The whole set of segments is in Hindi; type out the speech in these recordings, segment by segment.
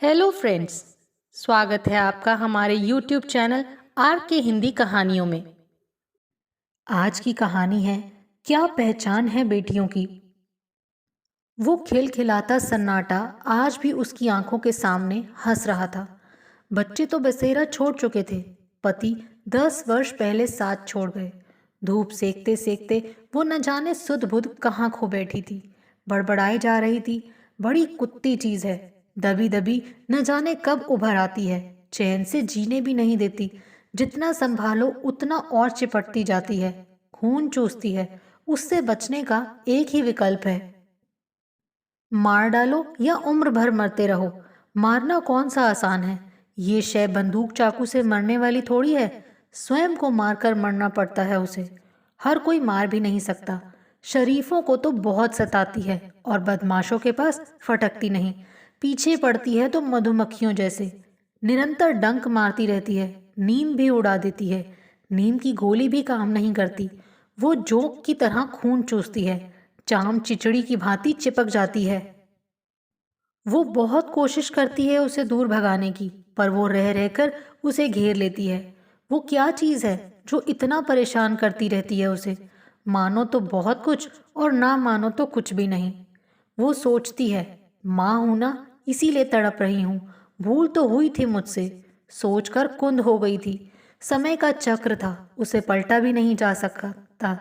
Hello friends. स्वागत है आपका हमारे यूट्यूब चैनल आर के हिंदी कहानियों में। आज की कहानी है क्या पहचान है बेटियों की। वो खिलखिलाता सन्नाटा आज भी उसकी आंखों के सामने हंस रहा था। बच्चे तो बसेरा छोड़ चुके थे। पति 10 वर्ष पहले साथ छोड़ गए। धूप सेकते सेकते वो न जाने सुध बुध कहाँ खो बैठी थी। बड़बड़ाई जा रही थी, बड़ी कुत्ती चीज है, दबी दबी न जाने कब उभर आती है, चैन से जीने भी नहीं देती। जितना संभालो उतना और चिपटती जाती है, खून चूसती है। उससे बचने का एक ही विकल्प है, मार डालो या उम्र भर मरते रहो। मारना कौन सा आसान है। ये शय बंदूक चाकू से मरने वाली थोड़ी है। स्वयं को मारकर मरना पड़ता है उसे। हर कोई मार भी नहीं सकता। शरीफों को तो बहुत सताती है और बदमाशों के पास फटकती नहीं। पीछे पड़ती है तो मधुमक्खियों जैसे निरंतर डंक मारती रहती है। नींद भी उड़ा देती है। नींद की गोली भी काम नहीं करती। वो जोंक की तरह खून चूसती है, चाम चिचड़ी की भांति चिपक जाती है। वो बहुत कोशिश करती है उसे दूर भगाने की, पर वो रह रहकर उसे घेर लेती है। वो क्या चीज़ है जो इतना परेशान करती रहती है उसे। मानो तो बहुत कुछ और ना मानो तो कुछ भी नहीं। वो सोचती है, माँ हूं ना, इसीलिए तड़प रही हूँ। भूल तो हुई थी मुझसे, सोचकर कुंद हो गई थी। समय का चक्र था, उसे पलटा भी नहीं जा सकता।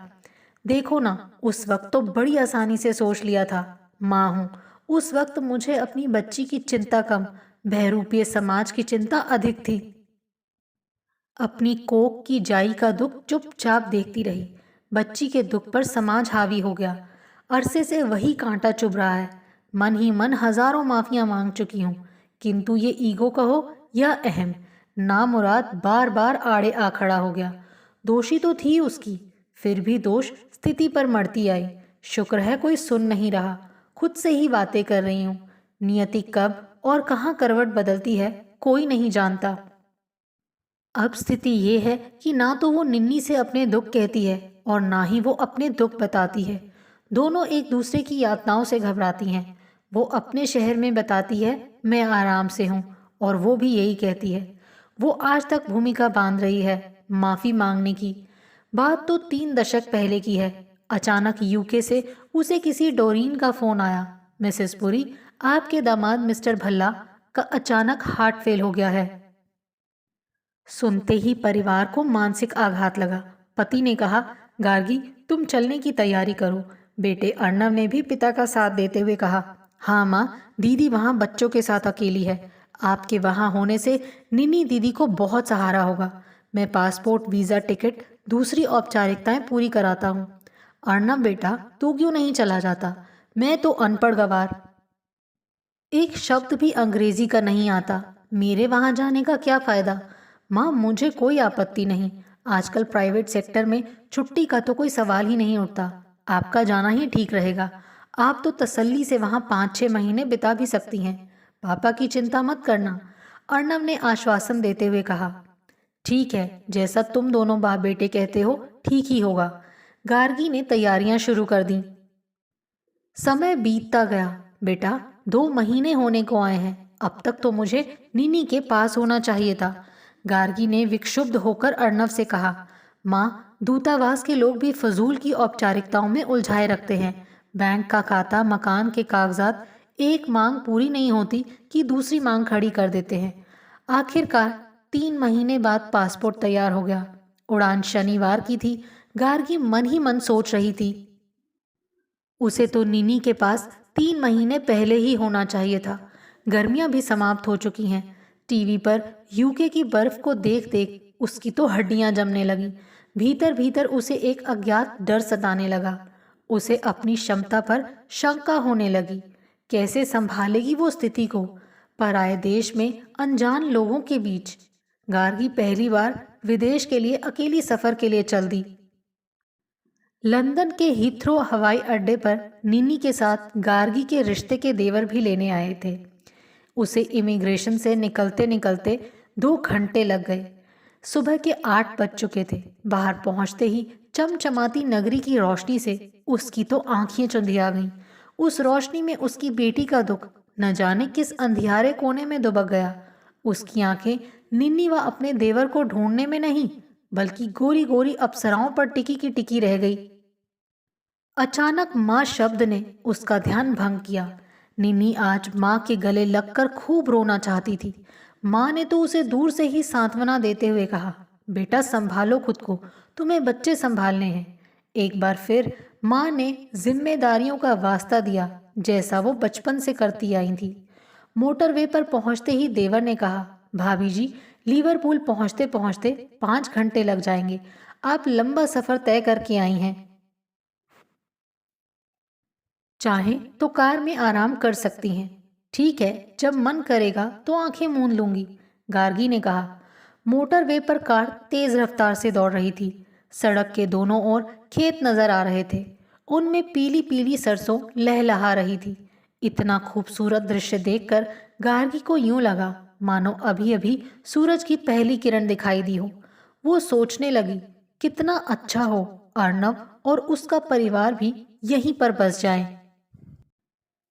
देखो ना, उस वक्त तो बड़ी आसानी से सोच लिया था, माँ हूँ। उस वक्त मुझे अपनी बच्ची की चिंता कम, बहरूपीय समाज की चिंता अधिक थी। अपनी कोख की जाई का दुख चुपचाप देखती रही। बच्ची के दुख पर समाज हावी हो गया। अरसे से वही कांटा चुभ रहा है। मन ही मन हजारों माफियां मांग चुकी हूं, किंतु ये ईगो कहो या अहम, नामुराद बार बार आड़े आ खड़ा हो गया। दोषी तो थी उसकी, फिर भी दोष स्थिति पर मरती आई। शुक्र है कोई सुन नहीं रहा। खुद से ही बातें कर रही हूं। नियति कब और कहाँ करवट बदलती है कोई नहीं जानता। अब स्थिति ये है कि ना तो वो निन्नी से अपने दुख कहती है और ना ही वो अपने दुख बताती है। दोनों एक दूसरे की यातनाओं से घबराती हैं। वो अपने शहर में बताती है मैं आराम से हूँ, और वो भी यही कहती है। वो आज तक भूमिका बांध रही है माफी मांगने की। बात तो 3 दशक पहले की है। अचानक यूके से उसे किसी डोरीन का फोन आया, मिसेस पुरी, आपके दामाद मिस्टर भल्ला का अचानक हार्ट फेल हो गया है। सुनते ही परिवार को मानसिक आघात लगा। पति ने कहा, गार्गी तुम चलने की तैयारी करो। बेटे अर्णव ने भी पिता का साथ देते हुए कहा, हाँ माँ, दीदी वहाँ बच्चों के साथ अकेली है। आपके वहाँ होने से निन्नी दीदी को बहुत सहारा होगा। मैं पासपोर्ट, वीज़ा, टिकट, दूसरी औपचारिकताएं पूरी कराता हूँ। अर्णव बेटा, तू क्यों नहीं चला जाता। मैं तो अनपढ़ गवार, एक शब्द भी अंग्रेजी का नहीं आता। मेरे वहां जाने का क्या फायदा। माँ मुझे कोई आपत्ति नहीं। आजकल प्राइवेट सेक्टर में छुट्टी का तो कोई सवाल ही नहीं उठता। आपका जाना ही ठीक रहेगा। आप तो तसल्ली से वहां 5-6 महीने बिता भी सकती हैं। पापा की चिंता मत करना, अर्णव ने आश्वासन देते हुए कहा। ठीक है, जैसा तुम दोनों बाप बेटे कहते हो ठीक ही होगा। गार्गी ने तैयारियां शुरू कर दी। समय बीतता गया। बेटा 2 महीने होने को आए हैं। अब तक तो मुझे नीनी के पास होना चाहिए था। गार्गी ने विक्षुब्ध होकर अर्णव से कहा, माँ, दूतावास के लोग भी फजूल की औपचारिकताओं में उलझाए रखते हैं। बैंक का खाता, मकान के कागजात, एक मांग पूरी नहीं होती कि दूसरी मांग खड़ी कर देते हैं। आखिरकार 3 महीने बाद पासपोर्ट तैयार हो गया। उड़ान शनिवार की थी। गार्गी मन ही मन सोच रही थी, उसे तो निनी के पास 3 महीने पहले ही होना चाहिए था। गर्मियां भी समाप्त हो चुकी हैं। टीवी पर यूके की बर्फ को देख देख उसकी तो हड्डियां जमने लगी। भीतर भीतर उसे एक अज्ञात डर सताने लगा। उसे अपनी क्षमता पर शंका होने लगी। कैसे संभालेगी वो स्थिति को, पराए देश में, अनजान लोगों के बीच। गार्गी पहली बार विदेश के लिए अकेली सफर के लिए चल दी। लंदन के हीथ्रो हवाई अड्डे पर निन्नी के साथ गार्गी के रिश्ते के देवर भी लेने आए थे। उसे इमिग्रेशन से निकलते निकलते 2 घंटे लग गए। सुबह के 8 बज चुके थे। बाहर पहुंचते ही चमचमाती नगरी की रोशनी से उसकी तो आंखें चुंधिया गईं। उस रोशनी में उसकी बेटी का दुख न जाने किस अंधियारे कोने में दुबक गया। उसकी आंखें निन्नी व अपने देवर को ढूंढने में नहीं, बल्कि गोरी गोरी अप्सराओं पर टिकी की टिकी रह गई। अचानक माँ शब्द ने उसका ध्यान भंग किया। निन्नी आज माँ के गले लगकर खूब रोना चाहती थी। माँ ने तो उसे दूर से ही सांत्वना देते हुए कहा, बेटा संभालो खुद को, तुम्हें बच्चे संभालने हैं। एक बार फिर माँ ने जिम्मेदारियों का वास्ता दिया, जैसा वो बचपन से करती आई थी। मोटरवे पर पहुंचते ही देवर ने कहा, भाभी जी, लिवरपूल पहुंचते पहुंचते 5 घंटे लग जाएंगे। आप लंबा सफर तय करके आई हैं। चाहें तो कार में आराम कर सकती हैं। ठीक है, जब मन करेगा तो आंखें मूंद लूंगी, गार्गी ने कहा। मोटरवे पर कार तेज रफ्तार से दौड़ रही थी। सड़क के दोनों ओर खेत नजर आ रहे थे। उनमें पीली पीली सरसों लहलहा रही थी। इतना खूबसूरत दृश्य देखकर गार्गी को यूं लगा मानो अभी अभी सूरज की पहली किरण दिखाई दी हो। वो सोचने लगी, कितना अच्छा हो अर्नव और उसका परिवार भी यहीं पर बस जाए।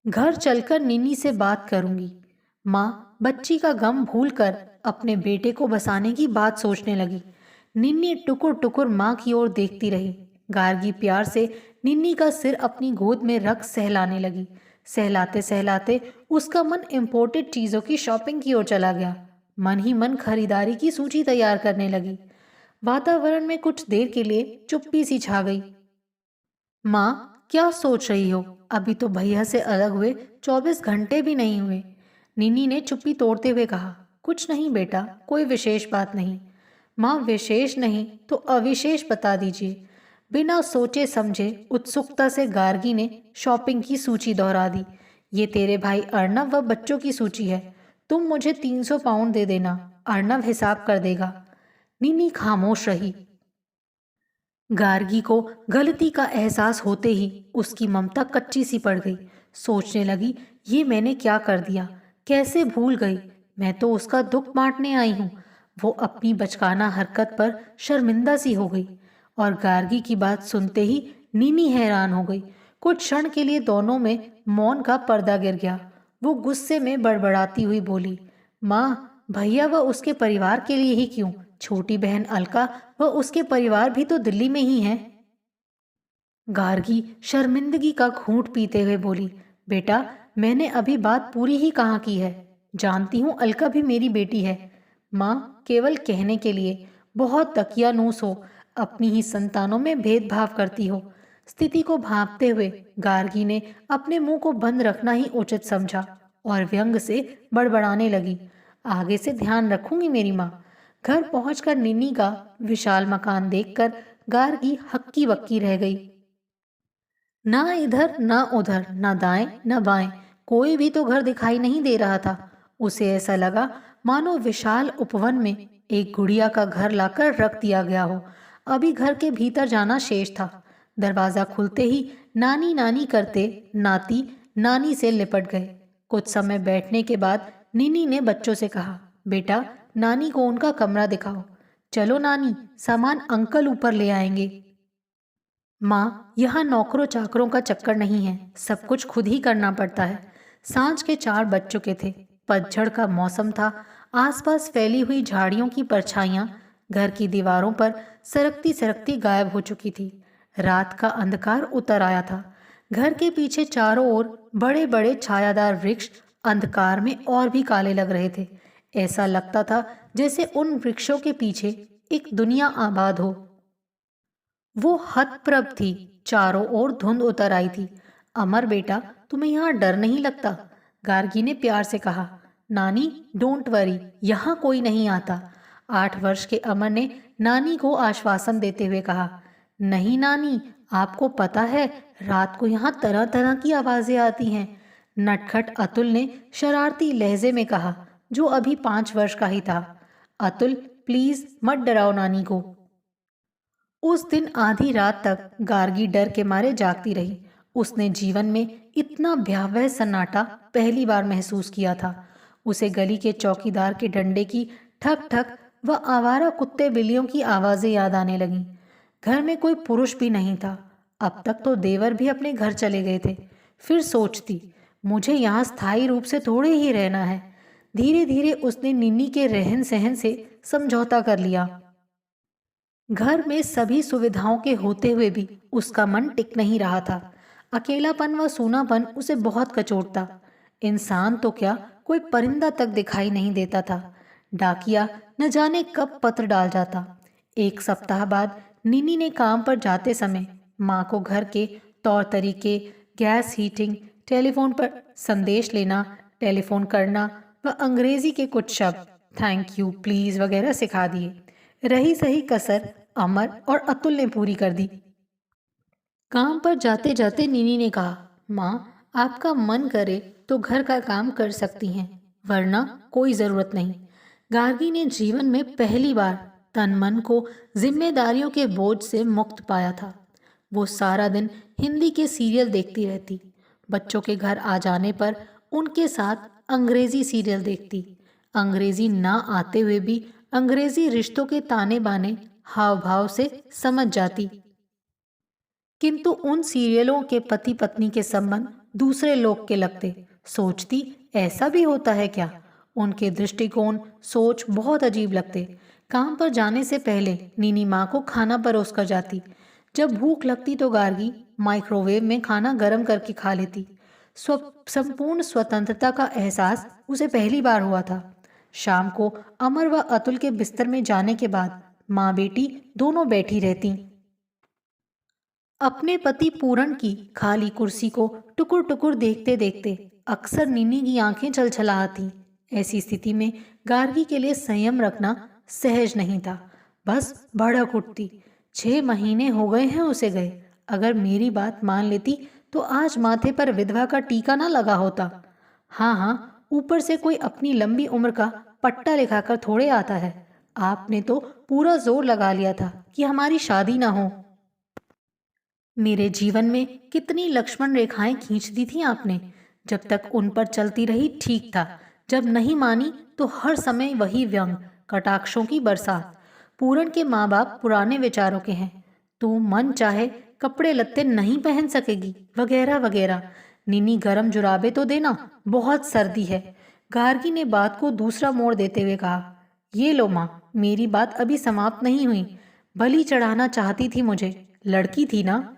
घर चलकर निन्नी से बात करूंगी। माँ बच्ची का गम भूलकर अपने बेटे को बसाने की बात सोचने लगी। निन्नी टुकुर टुकुर माँ की ओर देखती रही। गार्गी प्यार से निन्नी का सिर अपनी गोद में रख सहलाने लगी। सहलाते सहलाते उसका मन इम्पोर्टेड चीजों की शॉपिंग की ओर चला गया। मन ही मन खरीदारी की सूची तैयार करने लगी। वातावरण में कुछ देर के लिए चुप्पी सी छा गई। माँ क्या सोच रही हो? अभी तो भैया से अलग हुए 24 घंटे भी नहीं हुए। निन्नी ने चुप्पी तोड़ते हुए कहा, कुछ नहीं बेटा, कोई विशेष बात नहीं। माँ विशेष नहीं तो अविशेष बता दीजिए। बिना सोचे समझे उत्सुकता से गार्गी ने शॉपिंग की सूची दोहरा दी। ये तेरे भाई अर्नव व बच्चों की सूची है। तुम मुझे 300 पाउंड दे देना, अर्नव हिसाब कर देगा। निन्नी खामोश रही। गार्गी को गलती का एहसास होते ही उसकी ममता कच्ची सी पड़ गई। सोचने लगी, ये मैंने क्या कर दिया, कैसे भूल गई। मैं तो उसका दुख बांटने आई हूँ। वो अपनी बचकाना हरकत पर शर्मिंदा सी हो गई। और गार्गी की बात सुनते ही नीनी हैरान हो गई। कुछ क्षण के लिए दोनों में मौन का पर्दा गिर गया। वो गुस्से में बड़बड़ाती हुई बोली, माँ, भैया व उसके परिवार के लिए ही क्यों, छोटी बहन अलका व उसके परिवार भी तो दिल्ली में ही हैं। गार्गी शर्मिंदगी का घूंट पीते हुए बोली, बेटा, मैंने अभी बात पूरी ही कहाँ की है। जानती हूँ अलका भी मेरी बेटी है। माँ, केवल कहने के लिए, बहुत तकियानूस हो, अपनी ही संतानों में भेदभाव करती हो। स्थिति को भांपते हुए गार्गी ने अपने मुंह को बंद रखना ही उचित समझा और व्यंग से बड़बड़ाने लगी, आगे से ध्यान रखूंगी मेरी माँ। घर पहुंचकर निन्नी का विशाल मकान देखकर गार्गी हक्की बक्की रह गई। ना इधर ना उधर, ना दाएं ना बाएं, कोई भी तो घर दिखाई नहीं दे रहा था। उसे ऐसा लगा मानो विशाल उपवन में एक गुड़िया का घर लाकर रख दिया गया हो। अभी घर के भीतर जाना शेष था। दरवाजा खुलते ही नानी नानी करते नाती नानी से लिपट गए। कुछ समय बैठने के बाद निन्नी ने बच्चों से कहा, बेटा, नानी को उनका कमरा दिखाओ। चलो नानी, सामान अंकल ऊपर ले आएंगे। माँ, यहाँ नौकरों चाकरों का चक्कर नहीं है, सब कुछ खुद ही करना पड़ता है। सांझ के 4 बज चुके थे। पतझड़ का मौसम था। आसपास फैली हुई झाड़ियों की परछाइयाँ घर की दीवारों पर सरकती सरकती गायब हो चुकी थी। रात का अंधकार उतर आया था। घर के पीछे चारों ओर बड़े बड़े छायादार वृक्ष अंधकार में और भी काले लग रहे थे। ऐसा लगता था जैसे उन वृक्षों के पीछे एक दुनिया आबाद हो। वो हतप्रभ थी। चारों ओर धुंध उतर आई थी। अमर बेटा, तुम्हें यहाँ डर नहीं लगता? गार्गी ने प्यार से कहा। नानी, डोंट वरी, यहाँ कोई नहीं आता। 8 वर्ष के अमर ने नानी को आश्वासन देते हुए कहा। नहीं नानी, आपको पता है रात को यहाँ तरह तरह की आवाजें आती हैं। नटखट अतुल ने शरारती लहजे में कहा, जो अभी 5 वर्ष का ही था। अतुल, प्लीज मत डराओ नानी को। उस दिन आधी रात तक गार्गी डर के मारे जागती रही। उसने जीवन में इतना भयावह सन्नाटा पहली बार महसूस किया था। उसे गली के चौकीदार के डंडे की ठक ठक व आवारा कुत्ते बिल्लियों की आवाजें याद आने लगीं। घर में कोई पुरुष भी नहीं था। अब तक तो देवर भी अपने घर चले गए थे। फिर सोचती, मुझे यहाँ स्थायी रूप से थोड़े ही रहना है। धीरे धीरे उसने निन्नी के रहन सहन से समझौता कर लिया। घर में सभी सुविधाओं के होते हुए भी उसका मन टिक नहीं रहा था। अकेलापन व सूनापन उसे बहुत कचोटता। इंसान तो क्या, कोई परिंदा तक दिखाई नहीं देता था। डाकिया न जाने कब पत्र डाल जाता। एक सप्ताह बाद निन्नी ने काम पर जाते समय माँ को घर के तौर तरीके, गैस हीटिंग, टेलीफोन पर संदेश लेना, टेलीफोन करना व अंग्रेजी के कुछ शब्द थैंक यू, प्लीज वगैरह सिखा दिए। रही सही कसर अमर और अतुल ने पूरी कर दी। काम पर जाते जाते निन्नी ने कहा, माँ आपका मन करे तो घर का काम कर सकती हैं, वरना कोई ज़रूरत नहीं। गार्गी ने जीवन में पहली बार तन मन को जिम्मेदारियों के बोझ से मुक्त पाया था। वो सारा दिन हिंदी के सीरियल देखती रहती। बच्चों के घर आ जाने पर उनके साथ अंग्रेजी सीरियल देखती। अंग्रेजी ना आते हुए भी अंग्रेजी रिश्तों के ताने बाने हाव भाव से समझ जाती। किंतु उन सीरियलों के पति पत्नी के संबंध दूसरे लोग के लगते। सोचती, ऐसा भी होता है क्या? उनके दृष्टिकोण, सोच बहुत अजीब लगते। काम पर जाने से पहले नीनी माँ को खाना परोस कर जाती। जब भूख लगती तो गार्गी माइक्रोवेव में खाना गर्म करके खा लेती। संपूर्ण स्वतंत्रता का एहसास उसे पहली बार हुआ था। शाम को अमर व अतुल के बिस्तर में जाने के बाद माँ बेटी दोनों बैठी रहती। अपने पति पूरन की खाली कुर्सी को टुकुर टुकुर देखते देखते अक्सर निन्नी की आंखें छलछला आती। ऐसी स्थिति में गार्गी के लिए संयम रखना सहज नहीं था। बस भड़क उठती। 6 महीने हो गए हैं उसे गए। अगर मेरी बात मान लेती तो आज माथे पर विधवा का टीका ना लगा होता। हाँ, ऊपर से कोई अपनी लंबी उम्र का पट्टा लिखाकर थोड़े आता है। आपने तो पूरा जोर लगा लिया था कि हमारी शादी ना हो। मेरे जीवन में कितनी लक्ष्मण रेखाएं खींच दी थी आपने। जब तक उन पर चलती रही ठीक था, जब नहीं मानी तो हर समय वही व्यंग, कटाक्षों की बरसात। पूरन के माँ बाप पुराने विचारों के हैं। तू मन चाहे कपड़े लत्ते नहीं पहन सकेगी, वगैरह वगैरह। निन्नी गरम जुराबे तो देना, बहुत सर्दी है। गार्गी ने बात को दूसरा मोड़ देते हुए कहा, ये लो माँ, मेरी बात अभी समाप्त नहीं हुई। बलि चढ़ाना चाहती थी मुझे, लड़की थी ना।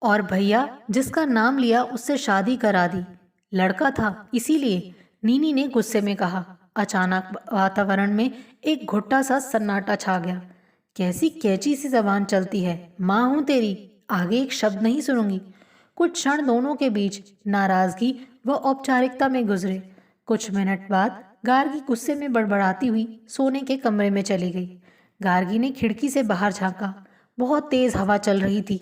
और भैया जिसका नाम लिया उससे शादी करा दी। लड़का था इसीलिए, नीनी ने गुस्से में कहा। अचानक वातावरण में एक घुट्टा सा सन्नाटा छा गया। कैसी कैची सी जबान चलती है, माँ हूं तेरी, आगे एक शब्द नहीं सुनूंगी। कुछ क्षण दोनों के बीच नाराजगी व औपचारिकता में गुजरे। कुछ मिनट बाद गार्गी गुस्से में बड़बड़ाती हुई सोने के कमरे में चली गई। गार्गी ने खिड़की से बाहर झांका। बहुत तेज हवा चल रही थी।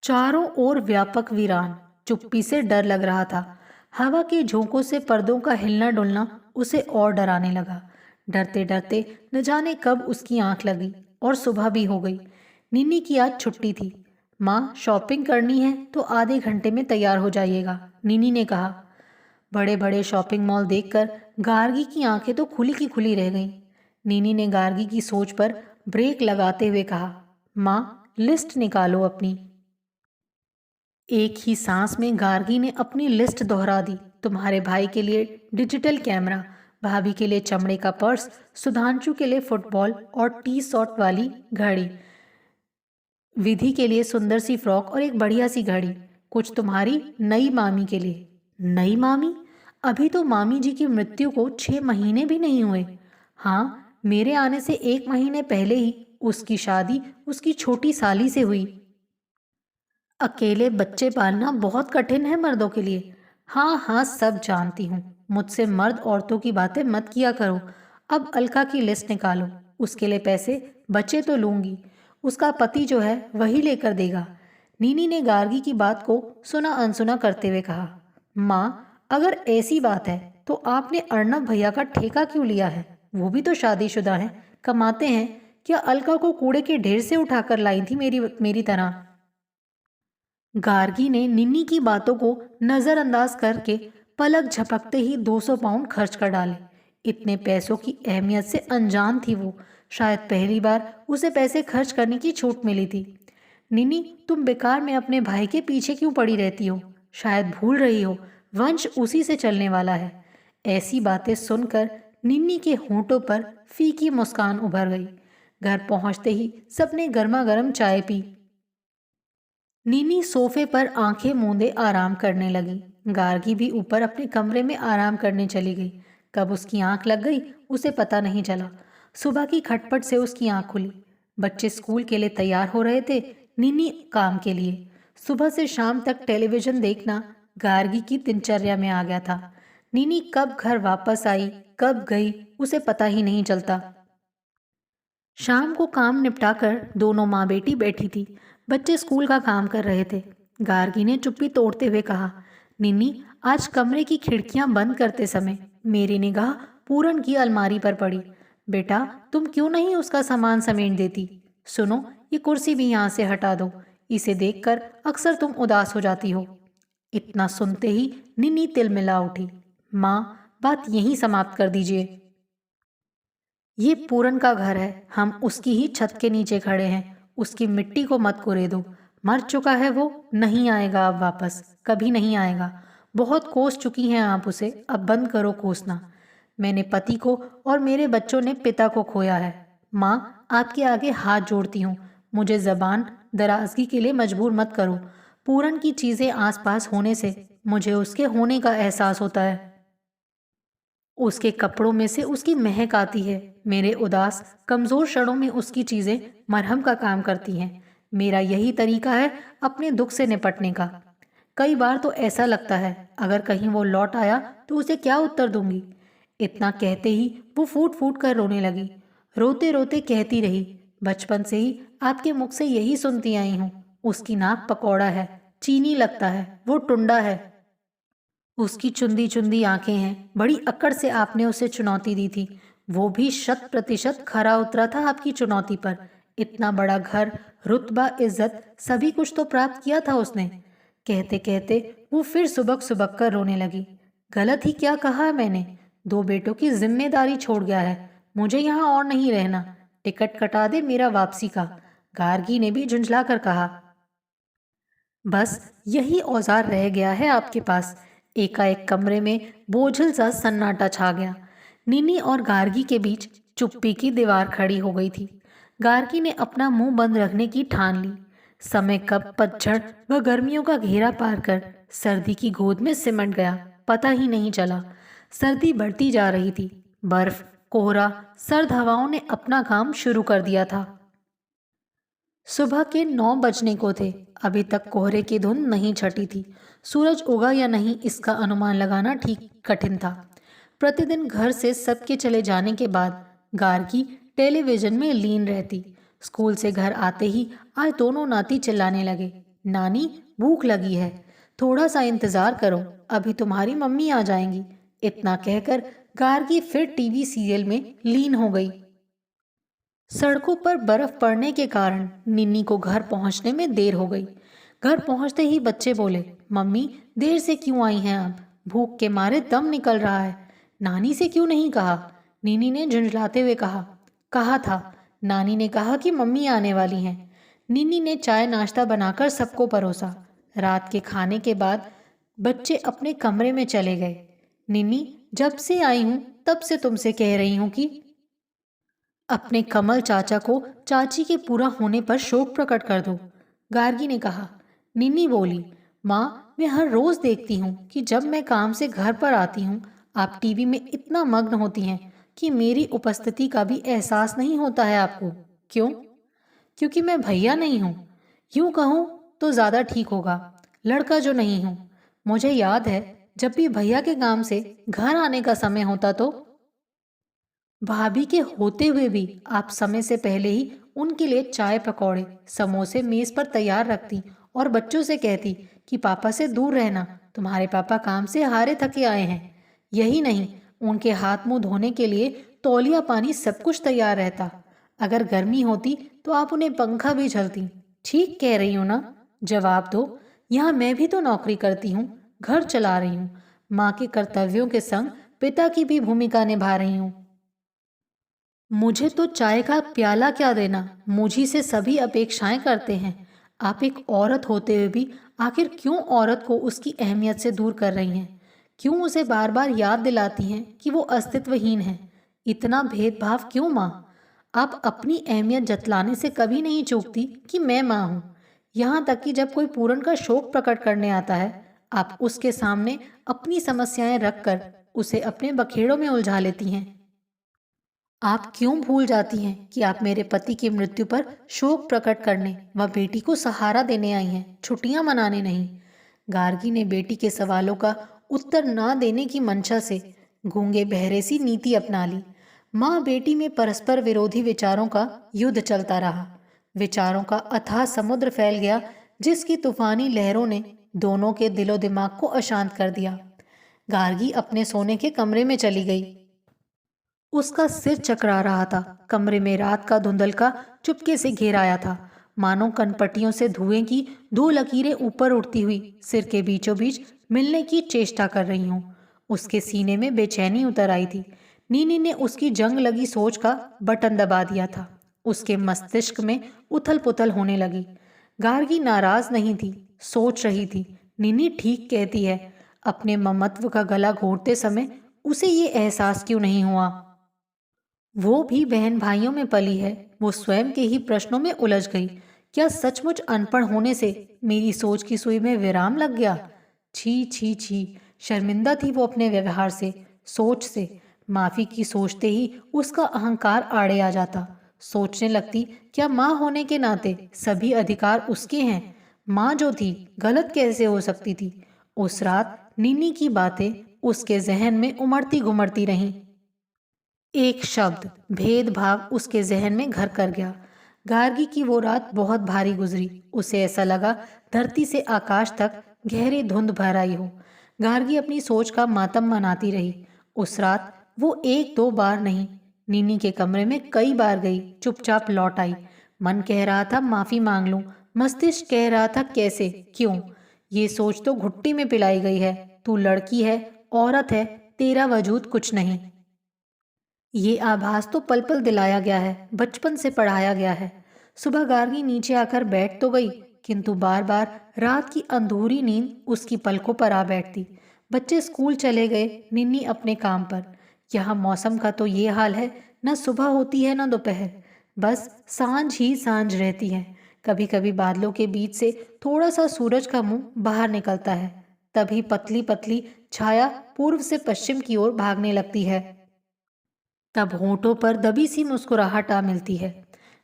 चारों ओर व्यापक वीरान। चुप्पी से डर लग रहा था। हवा के झोंकों से पर्दों का हिलना डुलना उसे और डराने लगा। डरते डरते न जाने कब उसकी आंख लगी और सुबह भी हो गई। निन्नी की आज छुट्टी थी। माँ, शॉपिंग करनी है तो आधे घंटे में तैयार हो जाइएगा, निन्नी ने कहा। बड़े बड़े शॉपिंग मॉल देखकर गार्गी की आंखें तो खुली की खुली रह गईं। निन्नी ने गार्गी की सोच पर ब्रेक लगाते हुए कहा, माँ, लिस्ट निकालो अपनी। एक ही सांस में गार्गी ने अपनी लिस्ट दोहरा दी। तुम्हारे भाई के लिए डिजिटल कैमरा, भाभी के लिए चमड़े का पर्स, सुधांशु के लिए फुटबॉल और टी शर्ट वाली घड़ी, विधि के लिए सुंदर सी फ्रॉक और एक बढ़िया सी घड़ी, कुछ तुम्हारी नई मामी के लिए। नई मामी? अभी तो मामी जी की मृत्यु को 6 महीने भी नहीं हुए। हाँ, मेरे आने से 1 महीने पहले ही उसकी शादी उसकी छोटी साली से हुई। अकेले बच्चे पालना बहुत कठिन है मर्दों के लिए। हाँ हाँ, सब जानती हूँ। मुझसे मर्द औरतों की बातें मत किया करो। अब अलका की लिस्ट निकालो। उसके लिए पैसे बचे तो लूंगी। उसका पति जो है वही लेकर देगा। नीनी ने गार्गी की बात को सुना अनसुना करते हुए कहा, माँ, अगर ऐसी बात है तो आपने अर्णव भैया का ठेका क्यों लिया है? वो भी तो शादीशुदा हैं, कमाते हैं। क्या अलका को कूड़े के ढेर से उठाकर लाई थी मेरी तरह? गार्गी ने निन्नी की बातों को नजरअंदाज करके पलक झपकते ही 200 पाउंड खर्च कर डाले। इतने पैसों की अहमियत से अनजान थी वो। शायद पहली बार उसे पैसे खर्च करने की छूट मिली थी। निन्नी, तुम बेकार में अपने भाई के पीछे क्यों पड़ी रहती हो? शायद भूल रही हो, वंश उसी से चलने वाला है। ऐसी बातें सुनकर निन्नी के होंठों पर फीकी मुस्कान उभर गई। घर पहुंचते ही सबने गर्मा गर्म चाय पी। निन्नी सोफे पर आंखें मूंदे आराम करने लगी। गार्गी भी ऊपर अपने कमरे में आराम करने चली गई। कब उसकी आंख लग गई उसे पता नहीं चला। सुबह की खटपट से उसकी आंख खुली। बच्चे स्कूल के लिए तैयार हो रहे थे, निन्नी काम के लिए। सुबह से शाम तक टेलीविजन देखना गार्गी की दिनचर्या में आ गया था। निन्नी कब घर वापस आई, कब गई, उसे पता ही नहीं चलता। शाम को काम निपटाकर दोनों माँ बेटी बैठी थी। बच्चे स्कूल का काम कर रहे थे। गार्गी ने चुप्पी तोड़ते हुए कहा, निन्नी, आज कमरे की खिड़कियां बंद करते समय मेरी निगाह पूरन की अलमारी पर पड़ी। बेटा, तुम क्यों नहीं उसका सामान समेट देती? सुनो, ये कुर्सी भी यहाँ से हटा दो। इसे देखकर अक्सर तुम उदास हो जाती हो। इतना सुनते ही निन्नी तिलमिला उठी। माँ, बात यहीं समाप्त कर दीजिए। ये पूरन का घर है, हम उसकी ही छत के नीचे खड़े हैं। उसकी मिट्टी को मत कुरे दो। मर चुका है वो, नहीं आएगा अब वापस, कभी नहीं आएगा। बहुत कोस चुकी हैं आप उसे, अब बंद करो कोसना। मैंने पति को और मेरे बच्चों ने पिता को खोया है। माँ, आपके आगे हाथ जोड़ती हूँ, मुझे जबान दराजगी के लिए मजबूर मत करो। पूरन की चीज़ें आसपास होने से मुझे उसके होने का एहसास होता है। उसके कपड़ों में से उसकी महक आती है। मेरे उदास कमजोर क्षणों में उसकी चीजें मरहम का काम करती हैं। मेरा यही तरीका है अपने दुख से निपटने का। कई बार तो ऐसा लगता है अगर कहीं वो लौट आया तो उसे क्या उत्तर दूंगी। इतना कहते ही वो फूट फूट कर रोने लगी। रोते रोते कहती रही, बचपन से ही आपके मुख से यही सुनती आई हूँ। उसकी नाक पकौड़ा है, चीनी लगता है, वो टुंडा है। उसकी चुंदी चुंदी आंखें हैं, बड़ी अक्कड़ से आपने उसे चुनौती दी थी। वो भी 100% खरा उतरा था आपकी चुनौती पर। इतना बड़ा घर, रुतबा, इज्जत, सभी कुछ तो प्राप्त किया था उसने। कहते कहते वो फिर सुबक सुबक कर रोने लगी। गलत ही क्या कहा है मैंने? 2 बेटों की जिम्मेदारी छोड़ गया है, मुझे यहाँ और नहीं रहना। टिकट कटा दे मेरा वापसी का। गार्गी ने भी झुंझला कर कहा। बस यही औजार रह गया है आपके पास। एकाएक कमरे में बोझिल सा सन्नाटा छा गया। निन्नी और गार्गी के बीच चुप्पी की दीवार खड़ी हो गई थी। गार्गी ने अपना मुंह बंद रखने की ठान ली। समय कब पतझड़ व गर्मियों का घेरा पार कर सर्दी की गोद में सिमट गया, पता ही नहीं चला। सर्दी बढ़ती जा रही थी। बर्फ, कोहरा, सर्द हवाओं ने अपना काम शुरू कर दिया था। सुबह के 9 बजने को थे। अभी तक कोहरे की धुंध नहीं छटी थी। सूरज उगा या नहीं इसका अनुमान लगाना ठीक कठिन था। प्रतिदिन घर से सबके चले जाने के बाद गार्गी टेलीविजन में लीन रहती। स्कूल से घर आते ही आज दोनों नाती चिल्लाने लगे, नानी, भूख लगी है, थोड़ा सा इंतजार करो, अभी तुम्हारी मम्मी आ जाएंगी। इतना कहकर गार्गी फिर टीवी सीरियल में लीन हो गई। सड़कों पर बर्फ पड़ने के कारण निन्नी को घर पहुंचने में देर हो गई। घर पहुंचते ही बच्चे बोले, मम्मी, देर से क्यों आई हैं आप? भूख के मारे दम निकल रहा है। नानी से क्यों नहीं कहा? निन्नी ने झुंझलाते हुए कहा। कहा था, नानी ने कहा कि मम्मी आने वाली हैं। निन्नी ने चाय नाश्ता बनाकर सबको परोसा। रात के खाने के बाद बच्चे अपने कमरे में चले गए। निन्नी, जब से आई हूं तब से तुमसे कह रही हूं कि अपने कमल चाचा को चाची के पूरा होने पर शोक प्रकट कर दो, गार्गी ने कहा। निन्नी बोली, माँ, मैं हर रोज देखती हूँ कि जब मैं काम से घर पर आती हूँ आप टीवी में इतना मग्न होती हैं कि मेरी उपस्थिति का भी एहसास नहीं होता है आपको। क्यों? क्योंकि मैं भैया नहीं हूँ। यूं कहूँ तो ज़्यादा ठीक होगा, लड़का जो नहीं हूँ। मुझे याद है जब भी भैया के काम से घर आने का समय होता तो भाभी के होते हुए भी आप समय से पहले ही उनके लिए चाय पकौड़े समोसे मेज पर तैयार रखती और बच्चों से कहती कि पापा से दूर रहना, तुम्हारे पापा काम से हारे थके आए हैं। यही नहीं, उनके हाथ मुंह धोने के लिए तौलिया पानी सब कुछ तैयार रहता। अगर गर्मी होती तो आप उन्हें पंखा भी झलती। ठीक कह रही हूँ ना? जवाब दो। यहाँ मैं भी तो नौकरी करती हूँ, घर चला रही हूँ, माँ के कर्तव्यों के संग पिता की भी भूमिका निभा रही हूँ। मुझे तो चाय का प्याला क्या देना, मुझी से सभी अपेक्षाएं करते हैं। आप एक औरत होते हुए भी आखिर क्यों औरत को उसकी अहमियत से दूर कर रही हैं? क्यों उसे बार बार याद दिलाती हैं कि वो अस्तित्वहीन है? इतना भेदभाव क्यों माँ? आप अपनी अहमियत जतलाने से कभी नहीं चूकती कि मैं माँ हूँ। यहाँ तक कि जब कोई पूरन का शोक प्रकट करने आता है, आप उसके सामने अपनी समस्याएं रखकर उसे अपने बखेड़ों में उलझा लेती हैं। आप क्यों भूल जाती हैं कि आप मेरे पति की मृत्यु पर शोक प्रकट करने व बेटी को सहारा देने आई हैं, छुट्टियां मनाने नहीं? गार्गी ने बेटी के सवालों का उत्तर ना देने की मंशा से गूंगे बहरे सी नीति अपना ली। माँ बेटी में परस्पर विरोधी विचारों का युद्ध चलता रहा। विचारों का अथाह समुद्र फैल गया, जिसकी तूफानी लहरों ने दोनों के दिलो दिमाग को अशांत कर दिया। गार्गी अपने सोने के कमरे में चली गई। उसका सिर चकरा रहा था। कमरे में रात का धुंधलका चुपके से घेर आया था, मानो कनपटियों से धुएं की दो लकीरें ऊपर उठती हुई सिर के बीचों बीच मिलने की चेष्टा कर रही हूँ। उसके सीने में बेचैनी उतर आई थी। नीनी ने उसकी जंग लगी सोच का बटन दबा दिया था। उसके मस्तिष्क में उथल पुथल होने लगी। गार्गी नाराज नहीं थी, सोच रही थी। नीनी ठीक कहती है। अपने ममत्व का गला घोंटते समय उसे ये एहसास क्यों नहीं हुआ? वो भी बहन भाइयों में पली है। वो स्वयं के ही प्रश्नों में उलझ गई। क्या सचमुच अनपढ़ होने से मेरी सोच की सुई में विराम लग गया? छी छी छी। शर्मिंदा थी वो अपने व्यवहार से, सोच से। माफी की सोचते ही उसका अहंकार आड़े आ जाता। सोचने लगती, क्या माँ होने के नाते सभी अधिकार उसके हैं? माँ जो थी गलत कैसे हो सकती थी? उस रात नीनी की बातें उसके जहन में उमड़ती घुमड़ती रहीं। एक शब्द भेदभाव उसके जहन में घर कर गया। गार्गी की वो रात बहुत भारी गुजरी। उसे ऐसा लगा धरती से आकाश तक गहरी धुंध भर आई हो। गार्गी अपनी सोच का मातम मनाती रही। उस रात वो एक दो बार नहीं, नीनी के कमरे में कई बार गई, चुपचाप लौट आई। मन कह रहा था माफी मांग लूं, मस्तिष्क कह रहा था कैसे, क्यों? ये सोच तो घुट्टी में पिलाई गई है। तू लड़की है, औरत है, तेरा वजूद कुछ नहीं। ये आभास तो पल पल दिलाया गया है, बचपन से पढ़ाया गया है। सुबह गार्गी नीचे आकर बैठ तो गई, किंतु बार बार रात की अंधूरी नींद उसकी पलकों पर आ बैठती। बच्चे स्कूल चले गए, निन्नी अपने काम पर। यहाँ मौसम का तो ये हाल है, न सुबह होती है न दोपहर, बस सांझ ही सांझ रहती है। कभी कभी बादलों के बीच से थोड़ा सा सूरज का मुंह बाहर निकलता है, तभी पतली पतली छाया पूर्व से पश्चिम की ओर भागने लगती है। तब होठों पर दबी सी मुस्कुराहट आ मिलती है।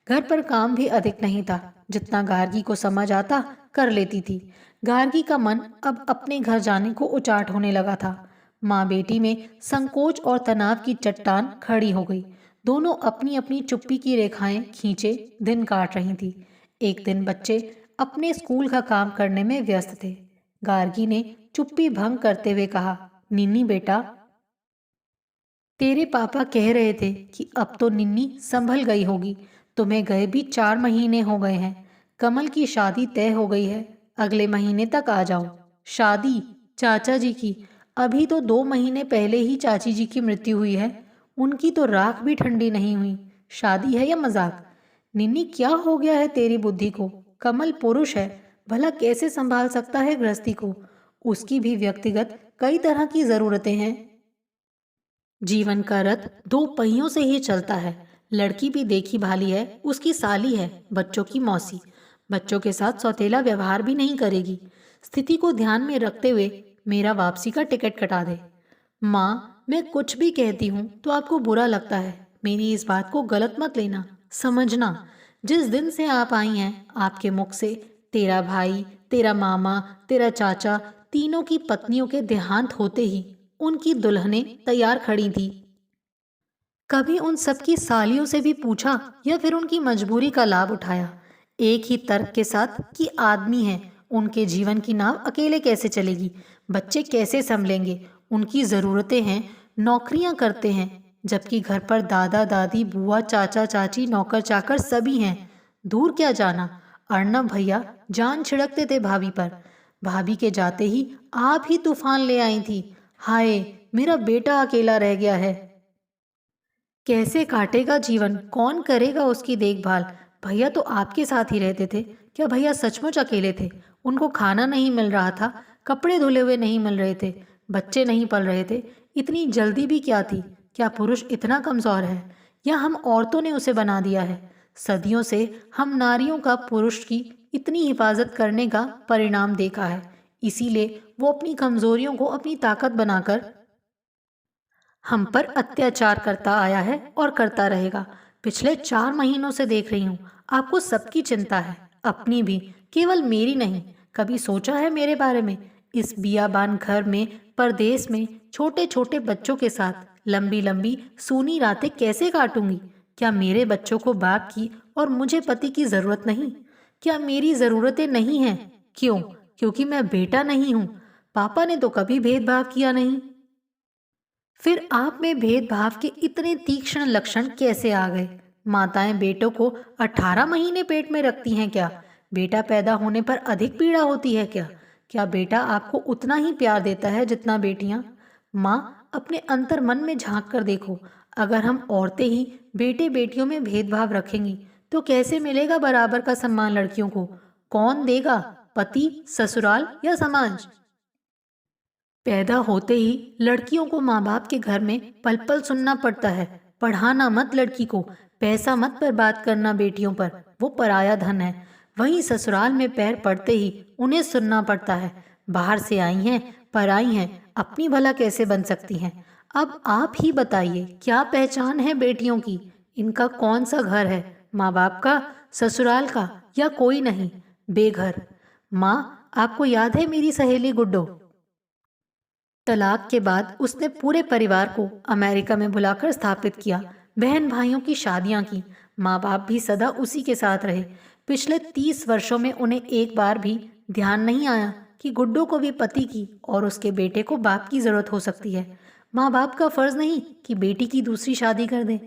घर पर काम भी अधिक नहीं था। जितना गार्गी को समझ आता कर लेती थी। गार्गी का मन अब अपने घर जाने को उचाट होने लगा था। माँ बेटी में संकोच और तनाव की चट्टान खड़ी हो गई। दोनों अपनी अपनी चुप्पी की रेखाएं खींचे दिन काट रही थी। एक दिन बच्चे अपने स्कूल का काम करने में व्यस्त थे। गार्गी ने चुप्पी भंग करते हुए कहा, निन्नी बेटा, तेरे पापा कह रहे थे कि अब तो निन्नी संभल गई होगी। तुम्हें गए भी 4 महीने हो गए हैं। कमल की शादी तय हो गई है, अगले महीने तक आ जाओ। शादी? चाचा जी की? अभी तो 2 महीने पहले ही चाची जी की मृत्यु हुई है। उनकी तो राख भी ठंडी नहीं हुई। शादी है या मजाक? निन्नी, क्या हो गया है तेरी बुद्धि को? कमल पुरुष है, भला कैसे संभाल सकता है गृहस्थी को? उसकी भी व्यक्तिगत कई तरह की जरूरतें हैं। जीवन का रथ 2 पहियों से ही चलता है। लड़की भी देखी भाली है, उसकी साली है, बच्चों की मौसी। बच्चों के साथ सौतेला व्यवहार भी नहीं करेगी। स्थिति को ध्यान में रखते हुए मेरा वापसी का टिकट कटा दे। माँ, मैं कुछ भी कहती हूँ तो आपको बुरा लगता है। मेरी इस बात को गलत मत लेना। समझना, जिस दिन से आप आई हैं, आपके मुख से तेरा भाई, तेरा मामा, तेरा चाचा, तीनों की पत्नियों के देहांत होते ही उनकी दुल्हनें तैयार खड़ी थी। कभी उन सबकी सालियों से भी पूछा या फिर उनकी मजबूरी का लाभ उठाया? एक ही तर्क के साथ कि आदमी है, उनके जीवन की नाव अकेले कैसे चलेगी, बच्चे कैसे संभलेंगे, उनकी ज़रूरतें हैं, नौकरियां करते हैं, जबकि घर पर दादा दादी, बुआ, चाचा चाची, नौकर चाकर सभी हैं। दूर क्या जाना, अर्नब भैया जान छिड़कते थे भाभी पर। भाभी के जाते ही आप ही तूफान ले आई थी। हाय, मेरा बेटा अकेला रह गया है। कैसे काटेगा जीवन, कौन करेगा उसकी देखभाल? भैया तो आपके साथ ही रहते थे, क्या भैया सचमुच अकेले थे? उनको खाना नहीं मिल रहा था, कपड़े धुले हुए नहीं मिल रहे थे, बच्चे नहीं पल रहे थे। इतनी जल्दी भी क्या थी? क्या पुरुष इतना कमज़ोर है या हम औरतों ने उसे बना दिया है? सदियों से हम नारियों का पुरुष की इतनी हिफाजत करने का परिणाम देखा है, इसीलिए वो अपनी कमजोरियों को अपनी ताकत बनाकर हम पर अत्याचार करता आया है और करता रहेगा। पिछले 4 महीनों से देख रही हूँ, आपको सबकी चिंता है, अपनी भी, केवल मेरी नहीं। कभी सोचा है मेरे बारे में? इस बियाबान घर में, परदेश में, छोटे छोटे बच्चों के साथ लंबी लंबी सूनी रातें कैसे काटूंगी? क्या मेरे बच्चों को बाप की और मुझे पति की जरूरत नहीं? क्या मेरी जरूरतें नहीं हैं? क्यों? क्योंकि मैं बेटा नहीं हूँ। पापा ने तो कभी भेदभाव किया नहीं। फिर आप में भेदभाव के इतने तीक्ष्ण लक्षण कैसे आ गए? माताएं बेटों को 18 महीने पेट में रखती हैं क्या? बेटा पैदा होने पर अधिक पीड़ा होती है क्या? क्या बेटा आपको उतना ही प्यार देता है जितना बेटियां? माँ, अपने अंतर मन में झांक कर देखो। अगर हम औरतें ही बेटे बेटियों में भेदभाव रखेंगी तो कैसे मिलेगा बराबर का सम्मान लड़कियों को? कौन देगा? पति, ससुराल या समाज? पैदा होते ही लड़कियों को माँ बाप के घर में पल पल सुनना पड़ता है, पढ़ाना मत लड़की को, पैसा मत बर्बाद करना बेटियों पर, वो पराया धन है। वहीं ससुराल में पैर पड़ते ही उन्हें सुनना पड़ता है, बाहर से आई हैं, पराई हैं, अपनी भला कैसे बन सकती हैं? अब आप ही बताइए, क्या पहचान है बेटियों की? इनका कौन सा घर है? माँ बाप का, ससुराल का, या कोई नहीं, बेघर? माँ, आपको याद है मेरी सहेली गुड्डो? तलाक के बाद उसने पूरे परिवार को अमेरिका में बुलाकर स्थापित किया, बहन भाइयों की शादियां की, माँ बाप भी सदा उसी के साथ रहे। पिछले 30 वर्षों में उन्हें एक बार भी ध्यान नहीं आया कि गुड्डू को भी पति की और उसके बेटे को बाप की जरूरत हो सकती है। माँ बाप का फर्ज नहीं कि बेटी की दूसरी शादी कर दें।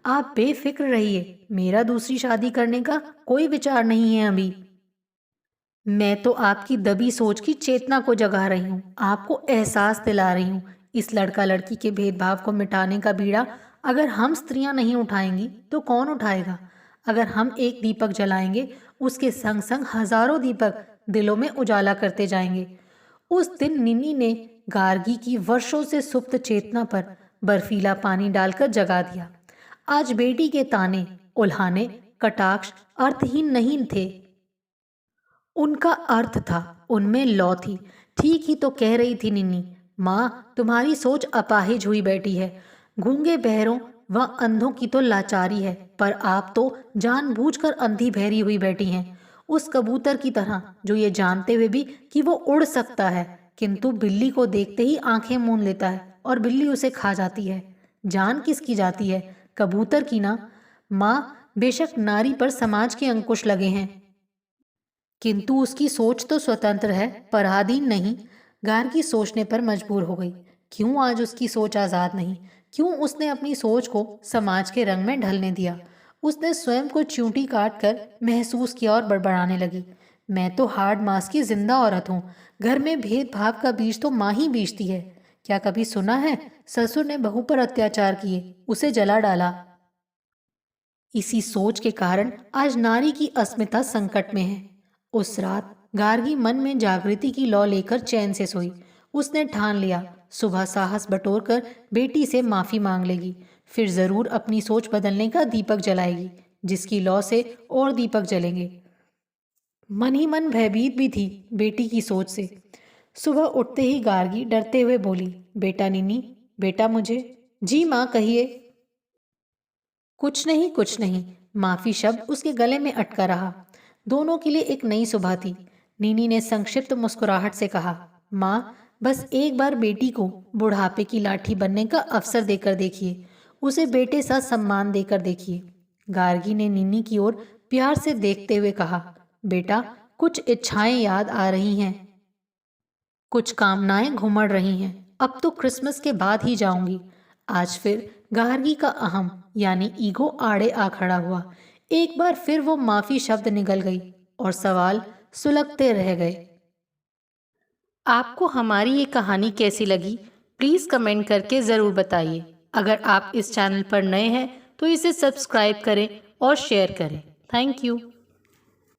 आप बेफिक्र रहिए, मेरा दूसरी शादी करने का कोई विचार नहीं है अभी। मैं तो आपकी दबी सोच की चेतना को जगा रही हूँ, आपको एहसास दिला रही हूँ। इस लड़का लड़की के भेदभाव को मिटाने का बीड़ा अगर हम स्त्रियां नहीं उठाएंगी तो कौन उठाएगा? अगर हम एक दीपक जलाएंगे, उसके संग संग हजारों दीपक दिलों में उजाला करते जाएंगे। उस दिन निन्नी ने गार्गी की वर्षों से सुप्त चेतना पर बर्फीला पानी डालकर जगा दिया। आज बेटी के ताने, उल्हाने, कटाक्ष अर्थहीन नहीं थे, उनका अर्थ था, उनमें लौ थी। ठीक ही तो कह रही थी निन्नी, माँ तुम्हारी सोच अपाहिज हुई बैठी है। गूंगे बहरों व अंधों की तो लाचारी है, पर आप तो जानबूझकर अंधी बहरी हुई बैठी हैं, उस कबूतर की तरह जो ये जानते हुए भी कि वो उड़ सकता है, किंतु बिल्ली को देखते ही आंखें मूंद लेता है और बिल्ली उसे खा जाती है। जान किसकी जाती है? कबूतर की ना। माँ, बेशक नारी पर समाज के अंकुश लगे हैं, किंतु उसकी सोच तो स्वतंत्र है, पराधीन नहीं। गार्गी सोचने पर मजबूर हो गई। क्यों आज उसकी सोच आज़ाद नहीं? क्यों उसने अपनी सोच को समाज के रंग में ढलने दिया? उसने स्वयं को चींटी काट कर महसूस किया और बड़बड़ाने लगी, मैं तो हार्ड मास की जिंदा औरत हूँ। घर में भेदभाव का बीज तो माँ ही बीजती है। क्या कभी सुना है ससुर ने बहू पर अत्याचार किए, उसे जला डाला? इसी सोच के कारण आज नारी की अस्मिता संकट में है। उस रात गार्गी मन में जागृति की लौ लेकर चैन से सोई। उसने ठान लिया, सुबह साहस बटोरकर बेटी से माफी मांग लेगी, फिर जरूर अपनी सोच बदलने का दीपक जलाएगी, जिसकी लौ से और दीपक जलेंगे। मन ही मन भयभीत भी थी बेटी की सोच से। सुबह उठते ही गार्गी डरते हुए बोली, बेटा निन्नी, बेटा मुझे। जी माँ, कहिए। कुछ नहीं, कुछ नहीं। माफी शब्द उसके गले में अटका रहा। दोनों के लिए एक नई सुबह थी। नीनी ने संक्षिप्त मुस्कुराहट से कहा, माँ, बस एक बार बेटी को बुढ़ापे की लाठी बनने का अवसर देकर देखिए, उसे बेटे सा सम्मान देकर देखिए। गार्गी ने नीनी की ओर प्यार से देखते हुए कहा, बेटा, कुछ इच्छाएं याद आ रही हैं, कुछ कामनाएं घुमड़ रही हैं। अब तो क्रिसमस के बाद ही जाऊंगी। आज फिर गार्गी का अहम यानी ईगो आड़े आ खड़ा हुआ। एक बार फिर वो माफी शब्द निकल गई और सवाल सुलगते रह गए। आपको हमारी ये कहानी कैसी लगी, प्लीज़ कमेंट करके ज़रूर बताइए। अगर आप इस चैनल पर नए हैं तो इसे सब्सक्राइब करें और शेयर करें। Thank you.